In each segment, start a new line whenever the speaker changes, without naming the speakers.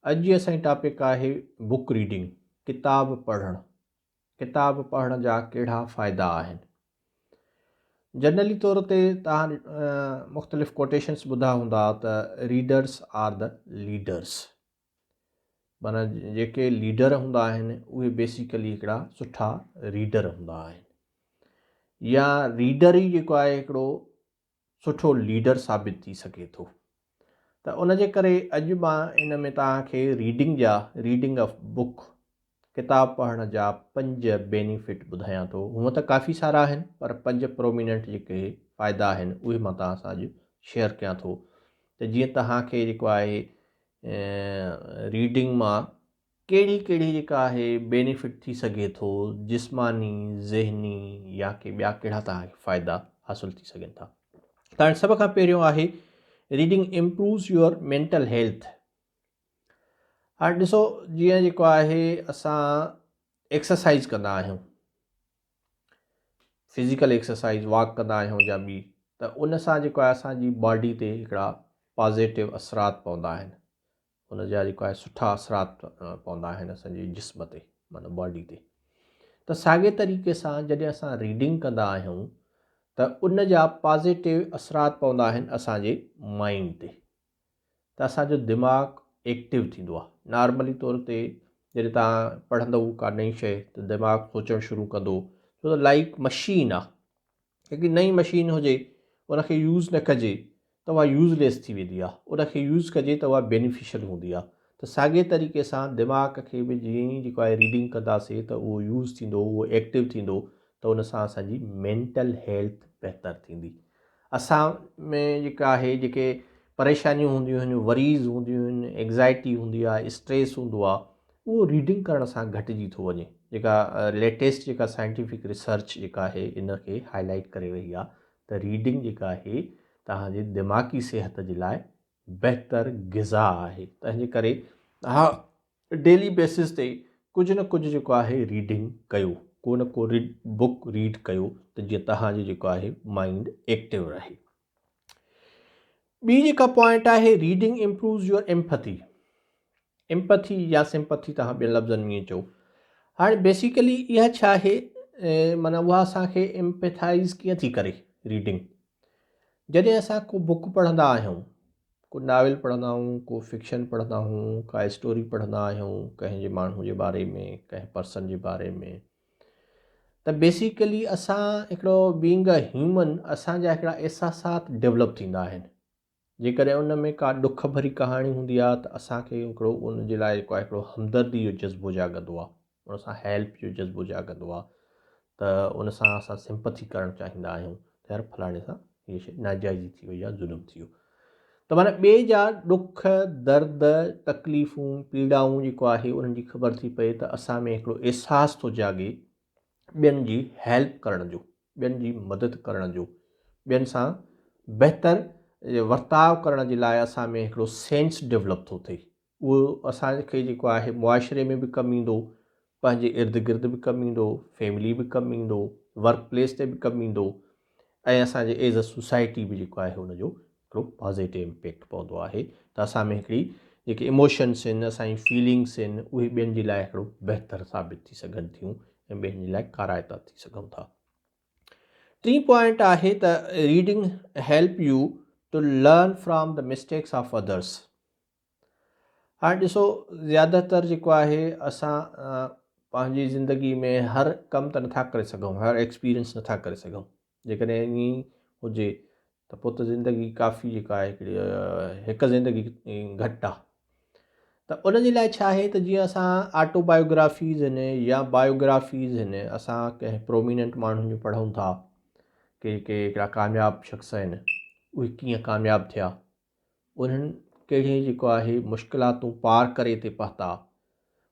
अॼु जी असांजी टॉपिक आहे बुक रीडिंग, किताब पढ़णु। किताब पढ़ण जा कहिड़ा फ़ाइदा आहिनि। जनरली तौर ते तव्हां मुख़्तलिफ़ कोटेशन्स ॿुधा हूंदा त रीडर्स आर द लीडर्स। माना जेके लीडर हूंदा आहिनि उहे बेसिकली हिकिड़ा सुठा रीडर हूंदा आहिनि, या रीडर ई जेको आहे हिकिड़ो सुठो लीडर साबित थी सघे थो। त उन जे करे अॼु मां इन में तव्हांखे रीडिंग ऑफ बुक, किताब पढ़ण जा 5 बेनिफिट ॿुधायां थो। हूअं त काफ़ी सारा आहिनि, पर 5 प्रोमिनेंट जेके फ़ाइदा आहिनि उहे मां तव्हां सां अॼु शेयर कयां थो, त जीअं तव्हांखे जेको आहे रीडिंग मां कहिड़ी जेका आहे बेनिफिट थी सघे थो, जिस्मानी, ज़हनी या के ॿिया कहिड़ा तव्हांखे फ़ाइदा हासिलु थी सघनि था। त सभ खां पहिरियों आहे reading improves your mental health. हाणे ॾिसो, जीअं जेको आहे असां एक्सरसाइज़ कंदा आहियूं, फिज़िकल एक्सरसाइज़, वॉक कंदा आहियूं या ॿी, त उन सां जेको आहे असांजी बॉडी ते हिकिड़ा पॉज़िटिव असरात पवंदा आहिनि। उन जा जेको आहे सुठा असरात पवंदा आहिनि असांजे जिस्म ते, माना बॉडी ते। त साॻे तरीक़े सां जॾहिं असां रीडिंग कंदा आहियूं त उन जा पॉज़िटिव असरात पवंदा आहिनि असांजे माइंड ते। त असांजो दिमाग़ु एक्टिव थींदो आहे। नॉर्मली तौर ते जॾहिं तव्हां पढ़ंदव का नई शइ त दिमाग़ु सोचणु शुरू कंदो, छो त लाइक मशीन आहे। हिकिड़ी नई मशीन हुजे, उनखे यूज़ न कजे त उहा यूज़लेस थी वेंदी आहे, उनखे यूज़ कजे त उहा बेनिफिशियल हूंदी आहे। त साॻे तरीक़े सां दिमाग़ खे बि जीअं ई जेको आहे रीडिंग कंदासीं त उहो यूज़ थींदो, उहो एक्टिव थींदो, त उन सां असांजी मेंटल हेल्थ बहितरु थींदी। असां में जेका आहे जेके परेशानियूं हूंदियूं आहिनि, वरीज़ हूंदियूं आहिनि, एग्ज़ाइटी हूंदी आहे, स्ट्रेस हूंदो आहे, उहो रीडिंग करण सां घटिजी थो वञे। जेका लेटेस्ट जेका साइंटिफिक रिसर्च जेका आहे इन खे हाईलाइट करे रही आहे त रीडिंग जेका आहे तव्हांजे दिमाग़ी सिहत जे लाइ बहितरु ग़िज़ा आहे। तंहिंजे करे तव्हां डेली बेसिस ते कुझु न कुझु जेको आहे रीडिंग कयो, को न को बुक रीड कयो, त जीअं तव्हांजो जेको आहे माइंड एक्टिव रहे। ॿी जेका पॉइंट आहे, रीडिंग इम्प्रूव्स योर एम्पथी या सिंपथी, तव्हां ॿियनि लफ़्ज़नि में चओ। हाणे बेसिकली इहा छा आहे, माना उहा असांखे एम्पैथाइज़ कीअं थी करे रीडिंग। जॾहिं असां को बुक पढ़ंदा आहियूं, को नॉवल पढ़ंदा आहियूं, को फिक्शन पढ़ंदा आहियूं, का स्टोरी पढ़ंदा आहियूं कंहिंजे माण्हू जे बारे में, कंहिं पर्सन जे बारे में, त बेसिकली असां हिकिड़ो बीइंग अ ह्यूमन, असांजा हिकिड़ा एहसासात डेवलप थींदा आहिनि। जेकॾहिं उन में का ॾुख भरी कहाणी हूंदी आहे त असांखे हिकिड़ो उन जे लाइ जेको आहे हिकिड़ो हमदर्दी जो जज़्बो जाॻंदो आहे, उन सां हेल्प जो जज़्बो जाॻंदो आहे, त उन सां असां सिंपथी करणु चाहींदा आहियूं त यार फलाणे सां हीअ शइ नाजाइज़ी थी वई आहे, ज़ुल्म थी वियो। त माना ॿिए जा ॾुख, दर्द, तकलीफ़ूं, पीड़ाऊं जेको आहे उन्हनि जी ख़बर थी पए त असां में हिकिड़ो एहसासु थो जाॻे ॿियनि जी हेल्प करण जो, ॿियनि जी मदद करण जो, ॿियनि सां बहितरु वर्ताव करण जे लाइ असां में हिकिड़ो सेंस डेवलप थो थिए। उहो असांखे जेको आहे मुआशिरे में बि कमु ईंदो, पंहिंजे इर्द गिर्द बि कमु ईंदो, फैमिली बि कमु ईंदो, वर्क प्लेस ते बि कमु ईंदो, ऐं असांजे एज़ अ सोसाइटी बि जेको आहे हुनजो हिकिड़ो पॉज़िटिव इम्पैक्ट पवंदो आहे। त असां में हिकिड़ी जेके इमोशन्स आहिनि, असांजी फीलिंग्स आहिनि, उहे ॿियनि जे लाइ हिकिड़ो बहितरु साबित थी सघनि थियूं ऐं ॿियनि जे लाइ काराइता थी सघूं था। टी पॉइंट आहे त reading help you to learn from the mistakes of others. हाणे ॾिसो, ज़्यादातर जेको आहे असां पंहिंजी ज़िंदगी में हर कमु त नथा करे सघूं, हर एक्सपीरियंस नथा करे सघूं। जेकॾहिं ईअं हुजे त पोइ त ज़िंदगी काफ़ी जेका आहे हिकु ज़िंदगी घटि आहे। त उन जे लाइ छा आहे त जीअं असां ऑटोबायोग्राफीज़ आहिनि या बायोग्राफीज़ आहिनि, असां कंहिं प्रोमिनेंट माण्हुनि जो पढ़ूं था, के हिकिड़ा कामयाबु शख़्स आहिनि, उहे कीअं कामयाबु थिया, उन्हनि कहिड़ी जेको आहे मुश्किलातूं पार करे हिते पहुता,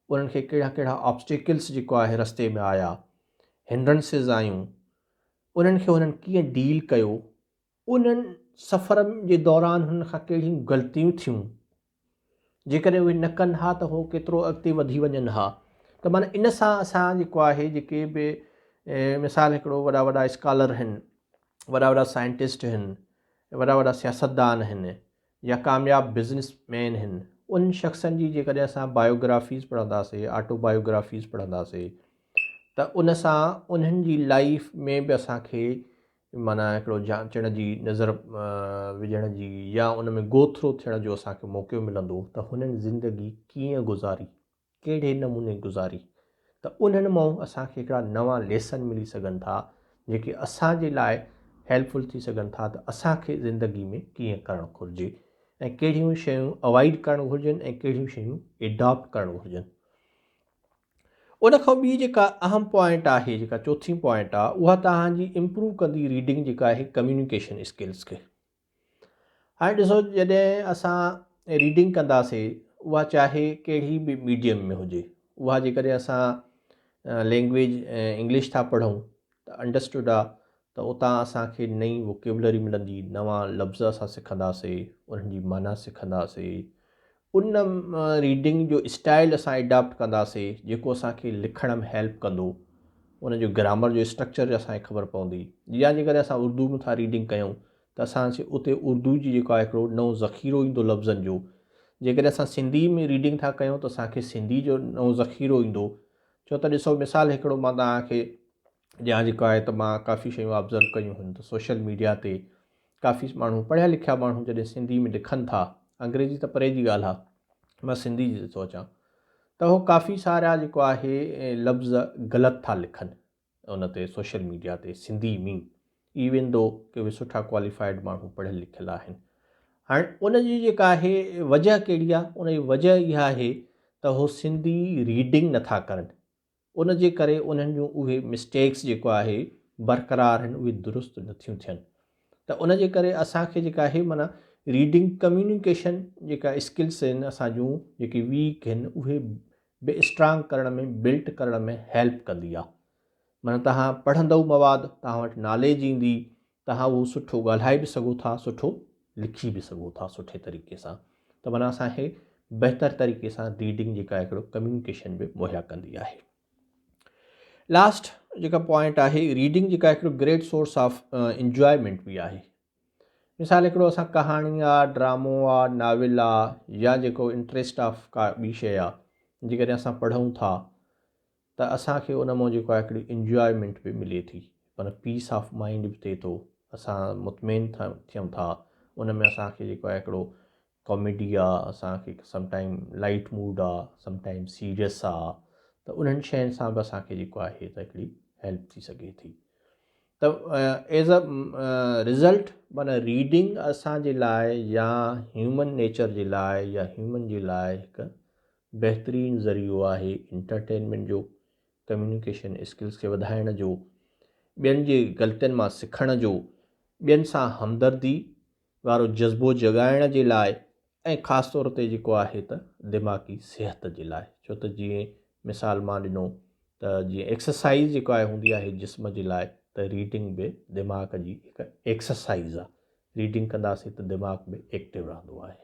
उन्हनि खे कहिड़ा कहिड़ा ऑब्स्टिकल्स जेको आहे रस्ते में आया, हिंड्रेंसिस आयूं, उन्हनि खे उन्हनि कीअं डील कयो, उन्हनि सफ़रनि जे दौरान हुन खां कहिड़ियूं ग़लतियूं थियूं, जेकॾहिं उहे न कनि हा त उहो केतिरो अॻिते वधी वञनि हा। त माना इन सां असां जेको आहे जेके बि मिसाल हिकिड़ो वॾा वॾा स्कॉलर आहिनि, वॾा वॾा साइंटिस्ट आहिनि, वॾा वॾा सियासतदान आहिनि, या कामयाबु बिज़नेसमैन आहिनि, उन शख़्सनि जी जेकॾहिं असां बायोग्राफ़ीज़ पढ़ंदासीं, ऑटोबायोग्राफ़ीज़ पढ़ंदासीं, त उन सां उन्हनि जी लाइफ में बि असांखे माना हिकिड़ो जांचण जी नज़र विझण जी या उन में गो थ्रू थियण जो असांखे मौक़ो मिलंदो त हुननि ज़िंदगी कीअं गुज़ारी, कहिड़े नमूने गुज़ारी, त उन्हनि मां असांखे हिकिड़ा नवां लेसन मिली सघनि था जेके असांजे लाइ हेल्पफुल थी सघनि था त असांखे ज़िंदगी में कीअं करणु घुरिजे ऐं कहिड़ियूं शयूं अवॉइड करणु घुरिजनि ऐं कहिड़ियूं शयूं एडॉप्ट करणु घुरिजनि। उन खां ॿी जेका अहम पॉइंट आहे, जेका चोथीं पॉइंट आहे, उहा तव्हांजी इम्प्रूव कंदी रीडिंग जेका आहे कम्युनिकेशन स्किल्स खे। हाणे ॾिसो, जॾहिं असां रीडिंग कंदासीं, उहा चाहे कहिड़ी बि मीडियम में हुजे, उहा जेकॾहिं असां लैंग्वेज इंग्लिश था पढ़ूं त अंडरस्टूड आहे त उतां असांखे नई वोकेबलरी मिलंदी, नवां लफ़्ज़ असां सिखंदासीं, उन्हनि जी माना सिखंदासीं, उन रीडिंग जो स्टाइल असां एडॉप्ट कंदासीं जेको असांखे लिखण में हेल्प कंदो, उन जो ग्रामर जो स्ट्रक्चर असांखे ख़बर पवंदी। या जेकॾहिं असां उर्दू में था रीडिंग कयूं त असांखे उते उर्दू जी जेको आहे हिकिड़ो नओं ज़ख़ीरो ईंदो लफ़्ज़नि जो। जेकॾहिं असां सिंधी में रीडिंग था कयूं त असांखे सिंधी जो नओं ज़ख़ीरो ईंदो। छो त ॾिसो, मिसाल हिकिड़ो मां तव्हांखे ॾियां जेको आहे, त मां काफ़ी शयूं ऑब्ज़र्व कयूं आहिनि त सोशल मीडिया ते काफ़ी माण्हू, पढ़िया लिखिया माण्हू, जॾहिं सिंधी में लिखनि था, अंग्रेजी त परे जी ॻाल्हि आहे, मां सिंधी जी थो अचां, त उहो काफ़ी सारा जेको आहे लफ़्ज़ ग़लति था लिखनि उन ते सोशल मीडिया ते सिंधी में, इवन दो के उहे सुठा क्वालिफाइड माण्हू पढ़ियल लिखियल आहिनि। हाणे उन जी जेका आहे वजह कहिड़ी आहे? उन जी वजह इहा आहे त उहो सिंधी रीडिंग नथा करनि, उन जे करे उन्हनि जूं उहे मिस्टेक्स जेको आहे बरक़रार आहिनि, उहे दुरुस्त नथियूं थियनि। त उन जे करे असांखे जेका आहे माना रीडिंग कम्युनिकेशन जेका स्किल्स आहिनि असांजूं जेके वीक आहिनि, उहे बि स्ट्रांग करण में, बिल्ट करण में हेल्प कंदी आहे। माना तव्हां पढ़ंदव मवाद, तव्हां वटि नॉलेज ईंदी, तव्हां उहो सुठो ॻाल्हाए बि सघो था, सुठो लिखी बि सघो था सुठे तरीक़े सां। त माना असांखे बहितर तरीक़े सां रीडिंग जेका हिकिड़ो कम्युनिकेशन बि मुहैया कंदी आहे। लास्ट जेका पॉइंट आहे, रीडिंग जेका हिकिड़ो ग्रेट सोर्स ऑफ इंजॉयमेंट बि आहे। मिसाल हिकिड़ो असां कहाणी आहे, ड्रामो आहे, नाविल आहे, या जेको इंट्रस्ट ऑफ का ॿी शइ आहे, जेकॾहिं असां पढ़ूं था त असांखे उन मां जेको आहे हिकिड़ी इंजॉयमेंट बि मिले थी, माना पीस ऑफ माइंड बि थिए थो, असां मुतमइन थियूं था। उन में असांखे जेको आहे हिकिड़ो कॉमेडी आहे, असांखे समटाइम लाइट मूड आहे, समटाइम सीरियस आहे, त उन्हनि शयुनि सां बि असांखे जेको आहे त हिकिड़ी हेल्प थी सघे थी। त एज़ अ रिज़ल्ट माना रीडिंग असांजे लाइ या ह्यूमन नेचर जे लाइ या ह्यूमन जे लाइ हिकु बहितरीनु ज़रियो आहे इंटरटेनमेंट जो, कम्युनिकेशन स्किल्स खे वधाइण जो, ॿियनि जे ग़लतियुनि मां सिखण जो, ॿियनि सां हमदर्दी वारो जज़्बो जॻाइण जे लाइ, ऐं ख़ासि तौर ते जेको आहे त दिमाग़ी सिहत जे लाइ। छो त जीअं मिसाल मां ॾिनो त जीअं एक्सरसाइज़ जेको आहे हूंदी आहे जिस्म जे लाइ, त रीडिंग बि दिमाग़ जी हिकु एक्सरसाइज़ आहे। रीडिंग कंदासीं त दिमाग़ बि एक्टिव रहंदो आहे।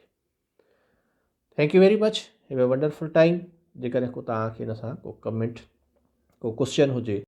Thank U very much, have a wonderful time. जेकॾहिं को तव्हांखे हिन सां को कमेंट, को क्वेश्चन हुजे